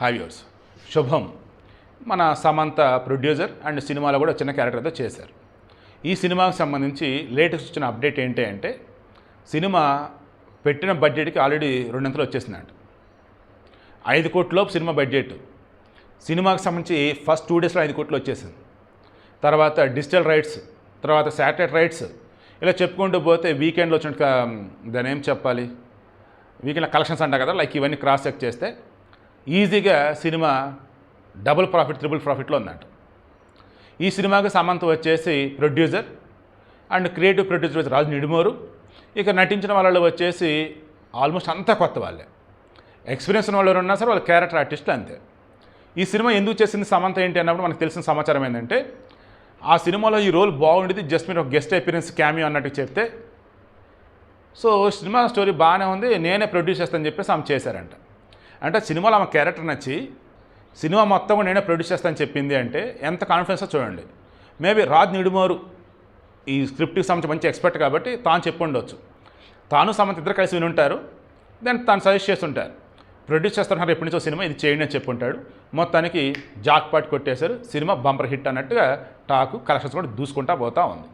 Hi viewers, శుభం. మన Samantha producer and సినిమాలో కూడా చిన్న క్యారెక్టర్తో చేశారు. ఈ సినిమాకి సంబంధించి లేటెస్ట్ వచ్చిన అప్డేట్ ఏంటి అంటే, సినిమా పెట్టిన బడ్జెట్కి ఆల్రెడీ రెండంతలు వచ్చేసిందంట. 5 కోట్ల లోపు సినిమా బడ్జెట్. సినిమాకి సంబంధించి ఫస్ట్ 2 డేస్లో 5 కోట్లు వచ్చేసింది. తర్వాత డిజిటల్ రైట్స్, తర్వాత శాటిలైట్ రైట్స్, ఇలా చెప్పుకుంటూ పోతే వీకెండ్లో వచ్చిన దాని ఏం చెప్పాలి, వీకెండ్ కలెక్షన్స్ అంటారు కదా, లైక్ ఇవన్నీ క్రాస్ చెక్ చేస్తే ఈజీగా సినిమా డబుల్ ప్రాఫిట్, ట్రిపుల్ ప్రాఫిట్లో ఉందంట. ఈ సినిమాకి సమంత వచ్చేసి ప్రొడ్యూసర్ అండ్ క్రియేటివ్ ప్రొడ్యూసర్ వచ్చి రాజు నిడుమూరు. ఇక నటించిన వాళ్ళు వచ్చేసి ఆల్మోస్ట్ అంతా కొత్త వాళ్ళే, ఎక్స్పీరియన్స్ ఉన్న వాళ్ళు ఉన్నా సరే వాళ్ళు క్యారెక్టర్ ఆర్టిస్టులు అంతే. ఈ సినిమా ఎందుకు చేసింది సమంత ఏంటి అన్నప్పుడు మనకు తెలిసిన సమాచారం ఏంటంటే, ఆ సినిమాలో ఈ రోల్ బాగుండేది, జస్ట్ మీరు ఒక గెస్ట్ అపిరెన్స్ క్యామియో అన్నట్టు చెప్తే, సో సినిమా స్టోరీ బాగానే ఉంది, నేనే ప్రొడ్యూస్ చేస్తానని చెప్పేసి ఆమె చేశారంట. అంటే సినిమాలో ఆమె క్యారెక్టర్ నచ్చి సినిమా మొత్తం నేనే ప్రొడ్యూస్ చేస్తానని చెప్పింది అంటే ఎంత కాన్ఫిడెన్స్తో చూడండి. మేబీ రాజ్ నిడుమూరు ఈ స్క్రిప్ట్కి సంబంధించి మంచి ఎక్స్పర్ట్ కాబట్టి తాను చెప్పుండొచ్చు. తాను సమంత ఇద్దరు కలిసి విని ఉంటారు, దాన్ని తాను సజెస్ట్ చేస్తుంటారు. ప్రొడ్యూస్ చేస్తున్నారు ఎప్పటి నుంచో సినిమా, ఇది చేయండి అని చెప్పుంటాడు. మొత్తానికి జాక్ పాట్ కొట్టేశారు, సినిమా బంపర్ హిట్ అన్నట్టుగా టాకు, కలెక్షన్స్ కూడా దూసుకుంటా పోతూ ఉంది.